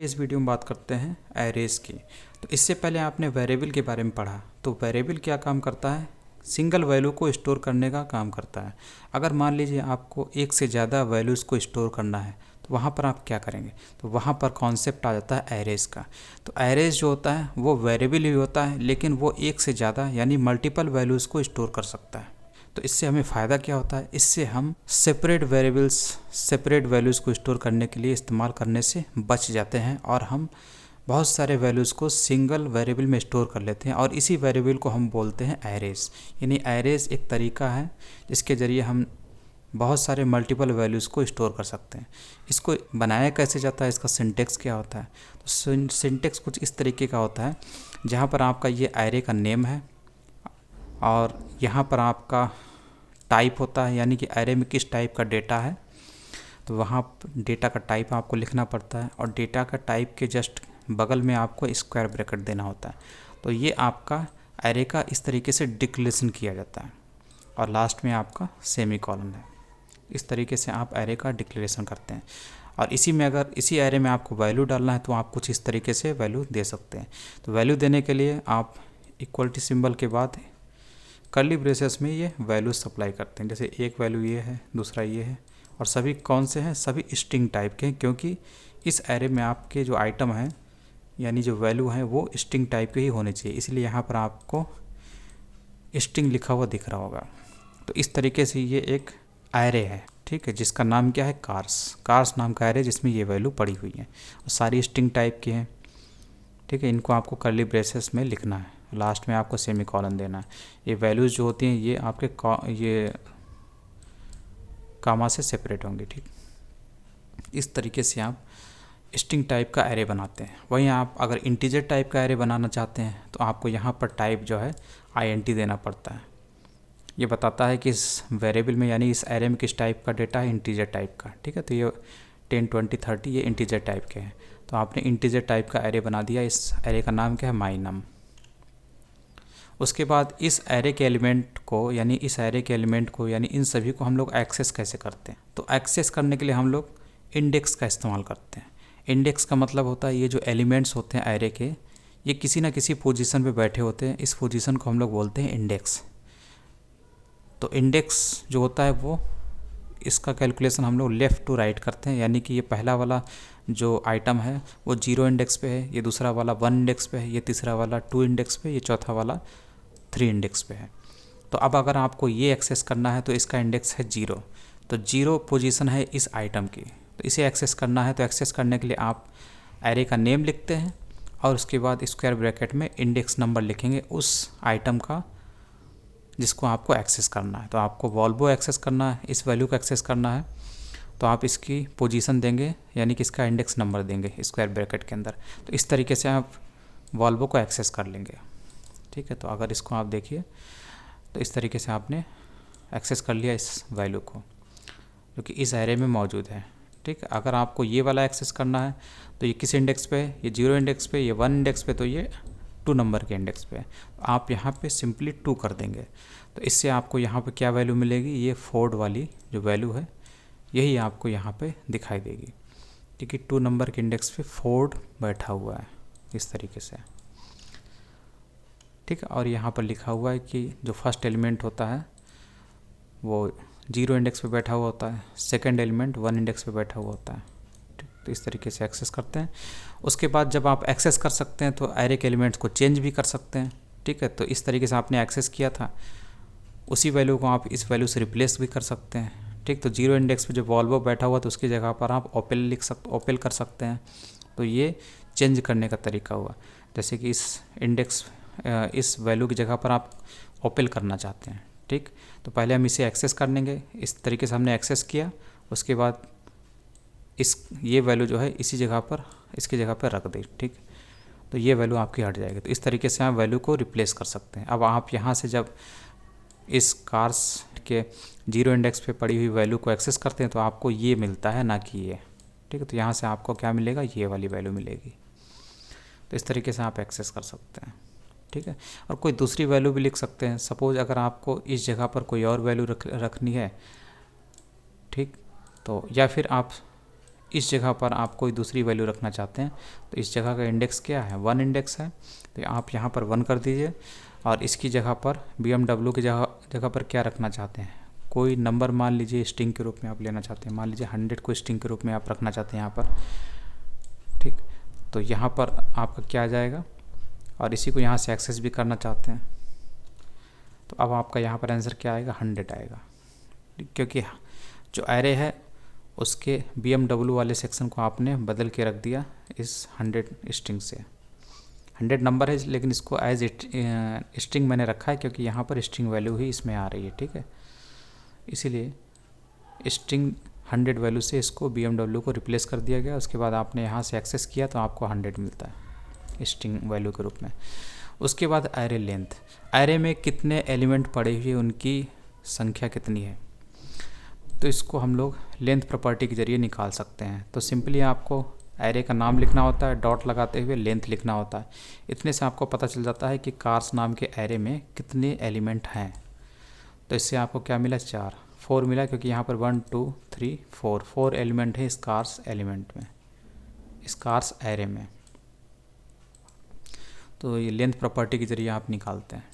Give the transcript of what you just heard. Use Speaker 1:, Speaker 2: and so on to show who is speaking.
Speaker 1: इस वीडियो में बात करते हैं एरेज की। तो इससे पहले आपने वेरिएबल के बारे में पढ़ा। तो वेरिएबल क्या काम करता है? सिंगल वैल्यू को स्टोर करने का काम करता है। अगर मान लीजिए आपको एक से ज़्यादा वैल्यूज़ को स्टोर करना है तो वहाँ पर आप क्या करेंगे? तो वहाँ पर कॉन्सेप्ट आ जाता है एरेज का। तो एरेज जो होता है वो वेरिएबल ही होता है, लेकिन वो एक से ज़्यादा यानी मल्टीपल वैल्यूज़ को स्टोर कर सकता है। तो इससे हमें फ़ायदा क्या होता है? इससे हम सेपरेट वेरिएबल्स, सेपरेट वैल्यूज़ को स्टोर करने के लिए इस्तेमाल करने से बच जाते हैं और हम बहुत सारे वैल्यूज़ को सिंगल वेरिएबल में स्टोर कर लेते हैं और इसी वेरिएबल को हम बोलते हैं एरेज। यानी एरेज एक तरीका है जिसके ज़रिए हम बहुत सारे मल्टीपल वैल्यूज़ को स्टोर कर सकते हैं। इसको बनाया कैसे जाता है, इसका सिंटेक्स क्या होता है? तो सिंटेक्स कुछ इस तरीके का होता है जहाँ पर आपका ये एरे का नेम है और यहाँ पर आपका टाइप होता है, यानी कि एरे में किस टाइप का डेटा है तो वहाँ डेटा का टाइप आपको लिखना पड़ता है और डेटा का टाइप के जस्ट बगल में आपको स्क्वायर ब्रैकेट देना होता है। तो ये आपका एरे का इस तरीके से डिक्लेरेशन किया जाता है और लास्ट में आपका सेमी कॉलन है। इस तरीके से आप एरे का डिक्लेरेशन करते हैं और इसी में अगर इसी एरे में आपको वैल्यू डालना है तो आप कुछ इस तरीके से वैल्यू दे सकते हैं। तो वैल्यू देने के लिए आप इक्वलिटी सिंबल के बाद कर्ली ब्रेसेस में ये वैल्यू सप्लाई करते हैं। जैसे एक वैल्यू ये है, दूसरा ये है और सभी कौन से हैं? सभी स्ट्रिंग टाइप के हैं, क्योंकि इस एरे में आपके जो आइटम हैं यानी जो वैल्यू हैं वो स्ट्रिंग टाइप के ही होने चाहिए, इसलिए यहाँ पर आपको स्ट्रिंग लिखा हुआ दिख रहा होगा। तो इस तरीके से ये एक एरे है, ठीक है, जिसका नाम क्या है? कार्स नाम का एरे जिसमें ये वैल्यू पड़ी हुई है और सारी स्ट्रिंग टाइप की हैं, ठीक है। इनको आपको कर्ली ब्रेसेस में लिखना है, लास्ट में आपको सेमी कॉलन देना है। ये वैल्यूज़ जो होती हैं ये आपके ये कामा से सेपरेट होंगे, ठीक। इस तरीके से आप स्ट्रिंग टाइप का एरे बनाते हैं। वहीं आप अगर इंटीजर टाइप का एरे बनाना चाहते हैं तो आपको यहाँ पर टाइप जो है INT देना पड़ता है। ये बताता है कि इस वेरिएबल में यानी इस एरे में किस टाइप का डेटा है, इंटीजर टाइप का, ठीक है। तो ये 10, 20, 30 ये इंटीजर टाइप के हैं। तो आपने इंटीजर टाइप का एरे बना दिया। इस एरे का नाम क्या है? माइनम। उसके बाद इस एरे के एलिमेंट को यानी इन सभी को हम लोग एक्सेस कैसे करते हैं? तो एक्सेस करने के लिए हम लोग इंडेक्स का इस्तेमाल करते हैं। इंडेक्स का मतलब होता है ये जो एलिमेंट्स होते हैं एरे के, ये किसी ना किसी पोजीशन पे बैठे होते हैं। इस पोजीशन को हम लोग बोलते हैं इंडेक्स। तो इंडेक्स जो होता है वो इसका कैलकुलेशन हम लोग लेफ़्ट टू राइट करते हैं, यानी कि ये पहला वाला जो आइटम है वो 0 इंडेक्स पे है, ये दूसरा वाला 1 इंडेक्स पे है, ये तीसरा वाला 2 इंडेक्स पे, ये चौथा वाला 3 इंडेक्स पे है। तो अब अगर आपको ये एक्सेस करना है तो इसका इंडेक्स है 0, तो 0 पोजीशन है इस आइटम की। तो इसे एक्सेस करना है तो एक्सेस करने के लिए आप एरे का नेम लिखते हैं और उसके बाद स्क्वायर ब्रैकेट में इंडेक्स नंबर लिखेंगे उस आइटम का जिसको आपको एक्सेस करना है। तो आपको वॉल्वो एक्सेस करना है, इस वैल्यू को एक्सेस करना है तो आप इसकी पोजीशन देंगे, यानी कि इसका इंडेक्स नंबर देंगे स्क्वायर ब्रैकेट के अंदर। तो इस तरीके से आप वॉल्वो को एक्सेस कर लेंगे, ठीक है। तो अगर इसको आप देखिए तो इस तरीके से आपने एक्सेस कर लिया इस वैल्यू को जो कि इस एरे में मौजूद है, ठीक है। अगर आपको ये वाला एक्सेस करना है तो ये किस इंडेक्स पे? ये 0 इंडेक्स पे, ये 1 इंडेक्स पे, तो ये 2 नंबर के इंडेक्स पे। आप यहाँ पे सिंपली 2 कर देंगे तो इससे आपको यहाँ पे क्या वैल्यू मिलेगी? ये फोर्ड वाली जो वैल्यू है यही आपको यहाँ पे दिखाई देगी, क्योंकि 2 नंबर के इंडेक्स पे फोर्ड बैठा हुआ है इस तरीके से, ठीक है। और यहाँ पर लिखा हुआ है कि जो फर्स्ट एलिमेंट होता है वो 0 इंडेक्स पे बैठा हुआ होता है, सेकंड एलिमेंट 1 इंडेक्स पे बैठा हुआ होता है, ठीक। तो इस तरीके से एक्सेस करते हैं। उसके बाद जब आप एक्सेस कर सकते हैं तो एरे के एलिमेंट्स को चेंज भी कर सकते हैं, ठीक है। तो इस तरीके से आपने एक्सेस किया था, उसी वैल्यू को आप इस वैल्यू से रिप्लेस भी कर सकते हैं, ठीक। तो 0 इंडेक्स पे जो वॉल्वो बैठा हुआ तो उसकी जगह पर आप ओपेल कर सकते हैं। तो ये चेंज करने का तरीका हुआ। जैसे कि इस वैल्यू की जगह पर आप ओपेल करना चाहते हैं, ठीक। तो पहले हम इसे एक्सेस कर लेंगे, इस तरीके से हमने एक्सेस किया। उसके बाद ये वैल्यू जो है इसकी जगह पर रख दें, ठीक। तो ये वैल्यू आपकी हट जाएगी। तो इस तरीके से आप वैल्यू को रिप्लेस कर सकते हैं। अब आप यहाँ से जब इस कार्स के 0 इंडेक्स पे पड़ी हुई वैल्यू को एक्सेस करते हैं तो आपको ये मिलता है, ना कि ये, ठीक है। तो यहाँ से आपको क्या मिलेगा? ये वाली वैल्यू मिलेगी। तो इस तरीके से आप एक्सेस कर सकते हैं, ठीक है। और कोई दूसरी वैल्यू भी लिख सकते हैं। सपोज अगर आपको इस जगह पर कोई और वैल्यू रखनी है, ठीक, तो या फिर आप इस जगह पर आप कोई दूसरी वैल्यू रखना चाहते हैं तो इस जगह का इंडेक्स क्या है, 1 इंडेक्स है, तो आप यहाँ पर 1 कर दीजिए। और इसकी जगह पर BMW की जगह पर क्या रखना चाहते हैं, कोई नंबर मान लीजिए स्ट्रिंग के रूप में आप लेना चाहते हैं, मान लीजिए 100 को स्ट्रिंग के रूप में आप रखना चाहते हैं यहाँ पर, ठीक। तो यहाँ पर आपका क्या आ जाएगा, और इसी को यहाँ से एक्सेस भी करना चाहते हैं तो अब आपका यहाँ पर आंसर क्या आएगा, 100 आएगा, क्योंकि जो एरे है उसके BMW वाले सेक्शन को आपने बदल के रख दिया इस 100 स्ट्रिंग से। 100 नंबर है लेकिन इसको एज स्ट्रिंग मैंने रखा है क्योंकि यहाँ पर स्ट्रिंग वैल्यू ही इसमें आ रही है, ठीक है। इसीलिए स्ट्रिंग 100 वैल्यू से इसको BMW को रिप्लेस कर दिया गया। उसके बाद आपने यहाँ से एक्सेस किया तो आपको 100 मिलता है स्ट्रिंग वैल्यू के रूप में। उसके बाद एरे लेंथ, एरे में कितने एलिमेंट पड़े हुए उनकी संख्या कितनी है, तो इसको हम लोग लेंथ प्रॉपर्टी के जरिए निकाल सकते हैं। तो सिंपली आपको एरे का नाम लिखना होता है, डॉट लगाते हुए लेंथ लिखना होता है। इतने से आपको पता चल जाता है कि कार्स नाम के एरे में कितने एलिमेंट हैं। तो इससे आपको क्या मिला, 4 मिला, क्योंकि यहाँ पर 1 2 3 4 एलिमेंट है इस कार्स एलिमेंट में, इस कार्स एरे में। तो ये लेंथ प्रॉपर्टी के जरिए आप निकालते हैं।